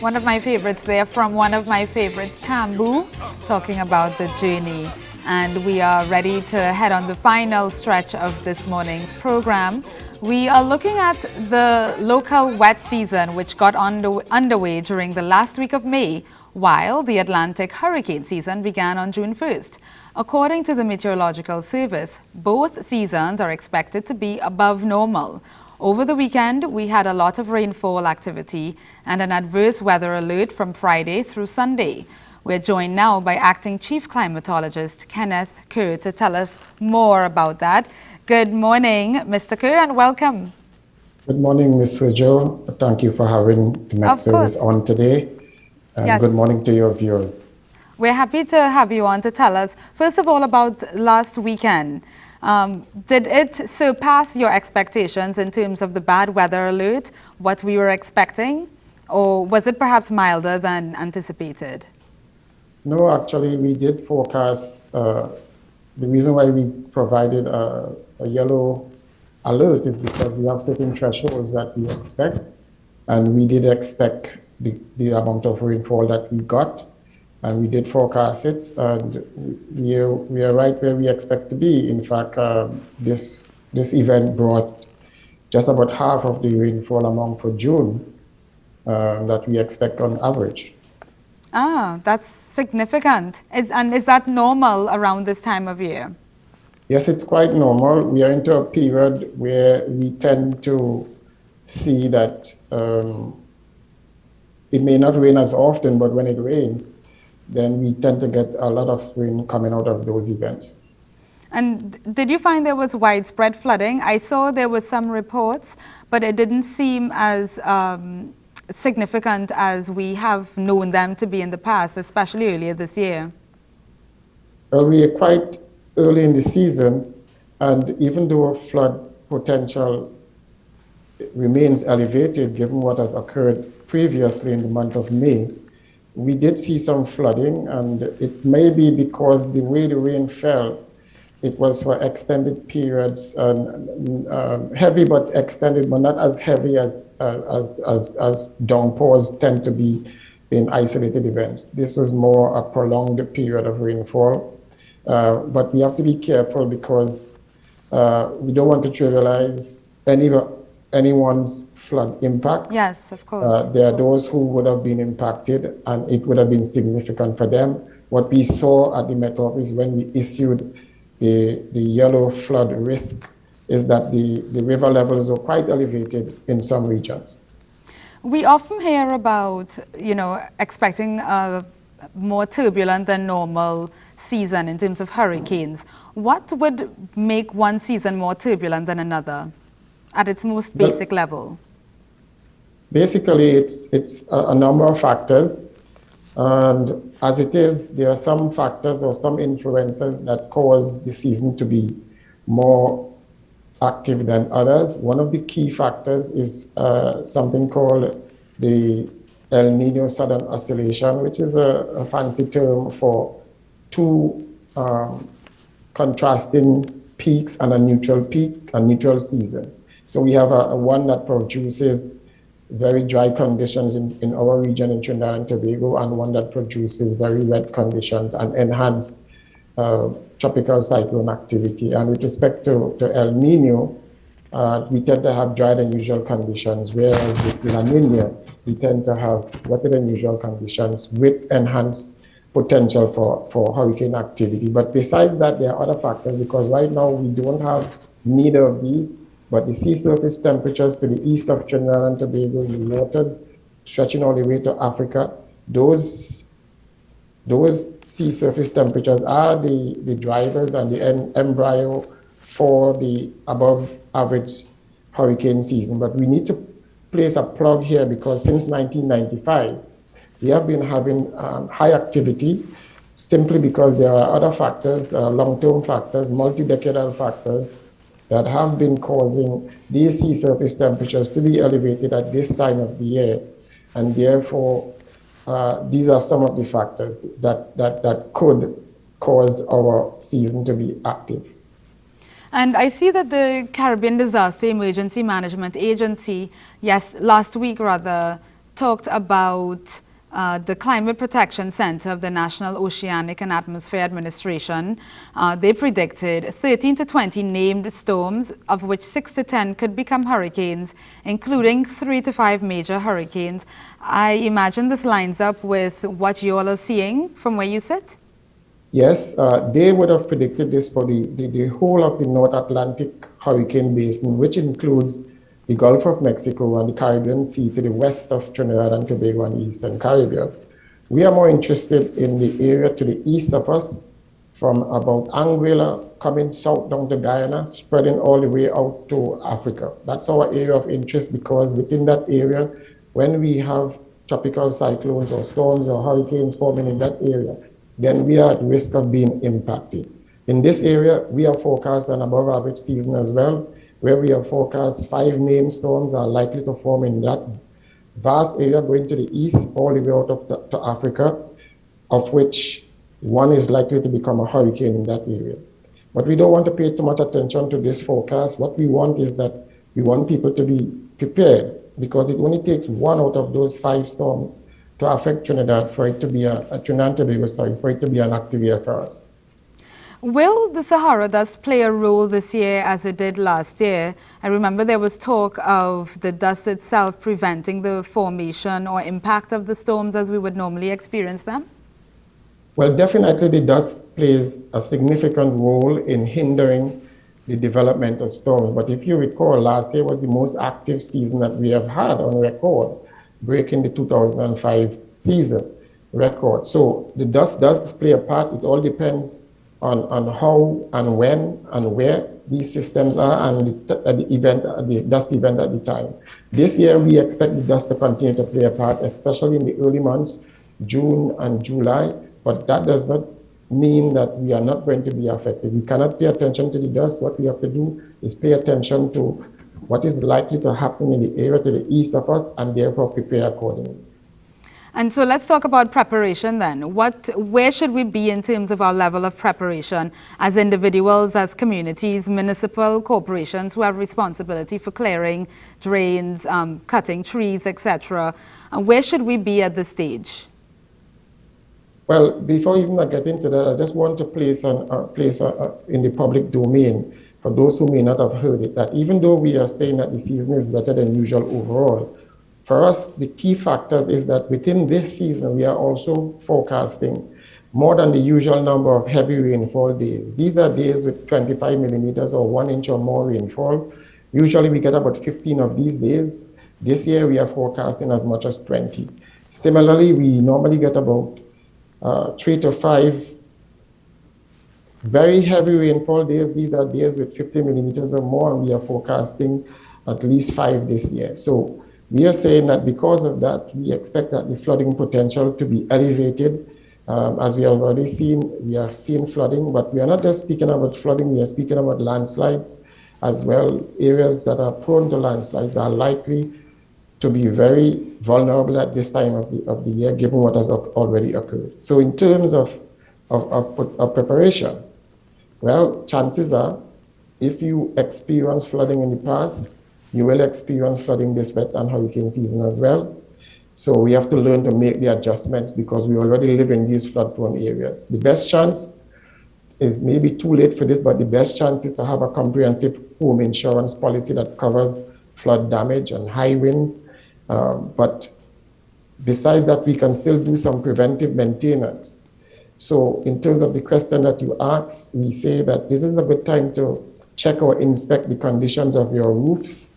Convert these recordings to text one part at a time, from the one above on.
One of my favorites there from one of my favorites, Tambu, talking about the journey. And we are ready to head on the final stretch of this morning's program. We are looking at the local wet season, which got underway during the last week of May, while the Atlantic hurricane season began on June 1st. According to the Meteorological Service, both seasons are expected to be above normal. Over the weekend, we had a lot of rainfall activity and an adverse weather alert from Friday through Sunday. We're joined now by Acting Chief Climatologist Kenneth Kerr to tell us more about that. Good morning, Mr. Kerr, and welcome. Good morning, Mr. Joe. Thank you for having the Met Service on today. And yes. Good morning to your viewers. We're happy to have you on to tell us, first of all, about last weekend. Did it surpass your expectations in terms of the bad weather alert, what we were expecting, or was it perhaps milder than anticipated? No, actually, we did forecast. The reason why we provided a yellow alert is because we have certain thresholds that we expect, and we did expect the amount of rainfall that we got, and we did forecast it, and we are right where we expect to be. In fact, this event brought just about half of the rainfall amount for June that we expect on average. Ah, that's significant. And is that normal around this time of year? Yes, it's quite normal. We are into a period where we tend to see that it may not rain as often, but when it rains, then we tend to get a lot of rain coming out of those events. And did you find there was widespread flooding? I saw there were some reports, but it didn't seem as significant as we have known them to be in the past, especially earlier this year. Well, we are quite early in the season, and even though flood potential remains elevated given what has occurred previously in the month of May, we did see some flooding, and it may be because the way the rain fell, it was for extended periods, heavy but extended, but not as heavy as downpours tend to be in isolated events. This was more a prolonged period of rainfall, but we have to be careful because we don't want to trivialize anyone's flood impact. Yes, of course. There are those who would have been impacted, and it would have been significant for them. What we saw at the Met Office when we issued the yellow flood risk is that the river levels were quite elevated in some regions. We often hear about, expecting a more turbulent than normal season in terms of hurricanes. What would make one season more turbulent than another at its most basic level? Basically, it's a number of factors. And as it is, there are some factors or some influences that cause the season to be more active than others. One of the key factors is something called the El Nino Southern Oscillation, which is a fancy term for two contrasting peaks and a neutral peak, a neutral season. So we have one that produces very dry conditions in our region in Trinidad and Tobago, and one that produces very wet conditions and enhanced tropical cyclone activity. And with respect to El Nino, we tend to have drier than usual conditions, whereas with La Nina, we tend to have wetter than usual conditions with enhanced potential for hurricane activity. But besides that, there are other factors, because right now we don't have neither of these. But the sea surface temperatures to the east of Trinidad and Tobago, the waters stretching all the way to Africa, those sea surface temperatures are the drivers and the embryo for the above average hurricane season. But we need to place a plug here, because since 1995, we have been having high activity simply because there are other factors, long-term factors, multi-decadal factors, that have been causing these sea surface temperatures to be elevated at this time of the year. And therefore, these are some of the factors that could cause our season to be active. And I see that the Caribbean Disaster Emergency Management Agency, last week talked about the Climate Protection Center of the National Oceanic and Atmosphere Administration. They predicted 13 to 20 named storms, of which 6 to 10 could become hurricanes, including 3 to 5 major hurricanes. I imagine this lines up with what you all are seeing from where you sit? Yes, they would have predicted this for the whole of the North Atlantic hurricane basin, which includes the Gulf of Mexico and the Caribbean Sea to the west of Trinidad and Tobago and the Eastern Caribbean. We are more interested in the area to the east of us, from about Anguilla, coming south down to Guyana, spreading all the way out to Africa. That's our area of interest, because within that area, when we have tropical cyclones or storms or hurricanes forming in that area, then we are at risk of being impacted. In this area, we have forecast an above average season as well, where we have forecast 5 named storms are likely to form in that vast area going to the east all the way out to Africa, of which 1 is likely to become a hurricane in that area. But we don't want to pay too much attention to this forecast. What we want is that we want people to be prepared, because it only takes 1 out of those 5 storms to affect Trinidad for it to be Trinidad and Tobago, for it to be an active year for us. Will the Sahara dust play a role this year as it did last year? I remember there was talk of the dust itself preventing the formation or impact of the storms as we would normally experience them. Well, definitely the dust plays a significant role in hindering the development of storms. But if you recall, last year was the most active season that we have had on record, breaking the 2005 season record. So the dust does play a part. It all depends on how and when and where these systems are and the dust event at the time. This year, we expect the dust to continue to play a part, especially in the early months, June and July, but that does not mean that we are not going to be affected. We cannot pay attention to the dust. What we have to do is pay attention to what is likely to happen in the area to the east of us, and therefore prepare accordingly. And so let's talk about preparation then. Where should we be in terms of our level of preparation as individuals, as communities, municipal corporations who have responsibility for clearing drains, cutting trees, etc.? And where should we be at this stage? Well, before even I get into that, I just want to place in the public domain, for those who may not have heard it, that even though we are saying that the season is better than usual overall, for us, the key factors is that within this season, we are also forecasting more than the usual number of heavy rainfall days. These are days with 25 millimeters or 1 inch or more rainfall. Usually we get about 15 of these days. This year we are forecasting as much as 20. Similarly, we normally get about 3 to 5 very heavy rainfall days. These are days with 50 millimeters or more, and we are forecasting at least 5 this year. So we are saying that because of that, we expect that the flooding potential to be elevated. As we have already seen, we are seeing flooding, but we are not just speaking about flooding, we are speaking about landslides as well. Areas that are prone to landslides are likely to be very vulnerable at this time of the year, given what has already occurred. So in terms of preparation, well, chances are, if you experience flooding in the past, you will experience flooding this wet and hurricane season as well. So we have to learn to make the adjustments, because we already live in these flood-prone areas. The best chance is maybe too late for this, but the best chance is to have a comprehensive home insurance policy that covers flood damage and high wind. But besides that, we can still do some preventive maintenance. So in terms of the question that you asked, we say that this is a good time to check or inspect the conditions of your roofs.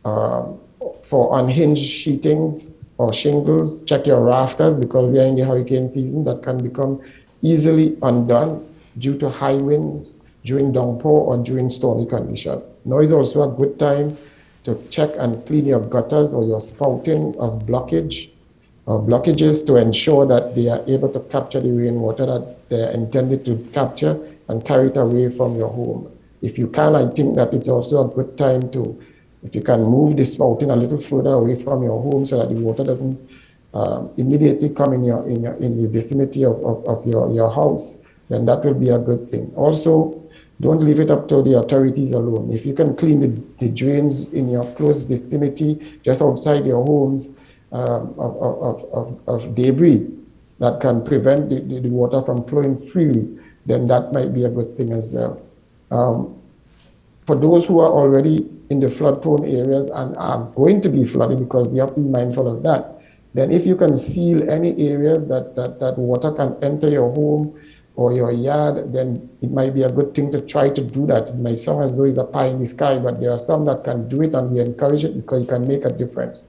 For unhinged sheetings or shingles, check your rafters, because we are in the hurricane season that can become easily undone due to high winds during downpour or during stormy condition. Now is also a good time to check and clean your gutters or your spouting of blockages to ensure that they are able to capture the rainwater that they are intended to capture and carry it away from your home. If you can, I think that it's also a good time to, if you can move the spouting a little further away from your home so that the water doesn't immediately come in the vicinity of your house, then that will be a good thing. Also, don't leave it up to the authorities alone. If you can clean the drains in your close vicinity, just outside your homes, of debris that can prevent the water from flowing freely, then that might be a good thing as well. For those who are already in the flood-prone areas and are going to be flooded, because we have to be mindful of that, then if you can seal any areas that water can enter your home or your yard, then it might be a good thing to try to do that. It might sound as though it's a pie in the sky, but there are some that can do it, and we encourage it because it can make a difference.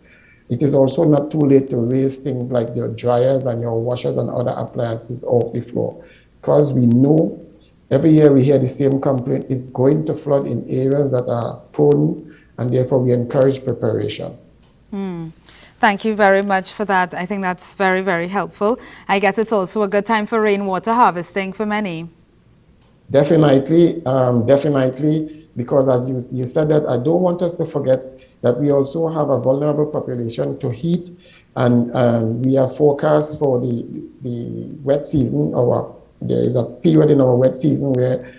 It is also not too late to raise things like your dryers and your washers and other appliances off the floor, because we know every year we hear the same complaint: it's going to flood in areas that are prone, and therefore we encourage preparation. Thank you very much for that. I think that's very, very helpful. I guess it's also a good time for rainwater harvesting for many. Definitely, definitely, because as you said that, I don't want us to forget that we also have a vulnerable population to heat, and we are forecast for the wet season, or there is a period in our wet season where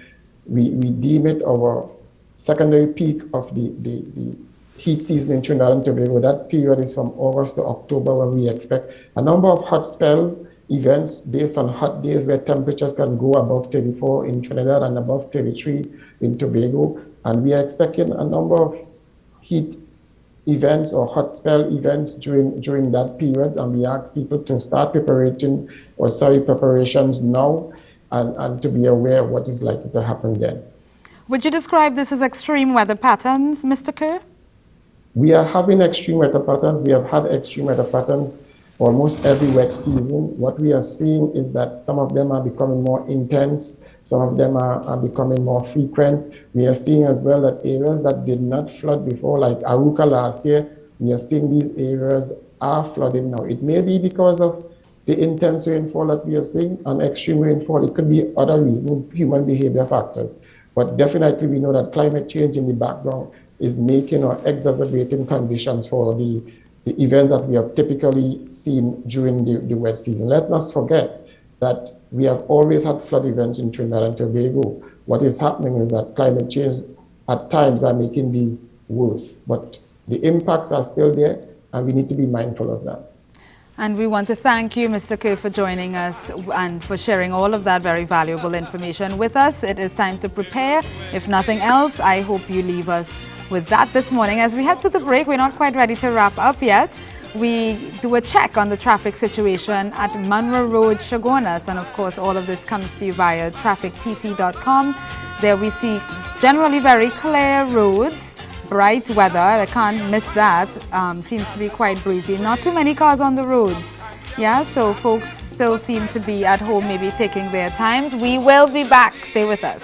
we deem it our secondary peak of the heat season in Trinidad and Tobago. That period is from August to October, when we expect a number of hot spell events based on hot days where temperatures can go above 34 in Trinidad and above 33 in Tobago. And we are expecting a number of heat events or hot spell events during that period. And we ask people to start preparations now, and to be aware of what is likely to happen then. Would you describe this as extreme weather patterns, Mr. Kerr? We are having extreme weather patterns. We have had extreme weather patterns almost every wet season. What we are seeing is that some of them are becoming more intense. Some of them are becoming more frequent. We are seeing as well that areas that did not flood before, like Aruka last year, we are seeing these areas are flooding now. It may be because of the intense rainfall that we are seeing and extreme rainfall. It could be other reasons, human behavior factors. But definitely we know that climate change in the background is making or exacerbating conditions for the events that we have typically seen during the wet season. Let's not forget that we have always had flood events in Trinidad and Tobago. What is happening is that climate change at times are making these worse, but the impacts are still there, and we need to be mindful of that. And we want to thank you, Mr. Kerr, for joining us and for sharing all of that very valuable information with us. It is time to prepare. If nothing else, I hope you leave us with that this morning. As we head to the break, we're not quite ready to wrap up yet. We do a check on the traffic situation at Monroe Road, Chaguanas, and of course all of this comes to you via traffictt.com. There we see generally very clear roads, bright weather, I can't miss that. Seems to be quite breezy, not too many cars on the roads. Yeah, so folks still seem to be at home, maybe taking their times. We will be back. Stay with us.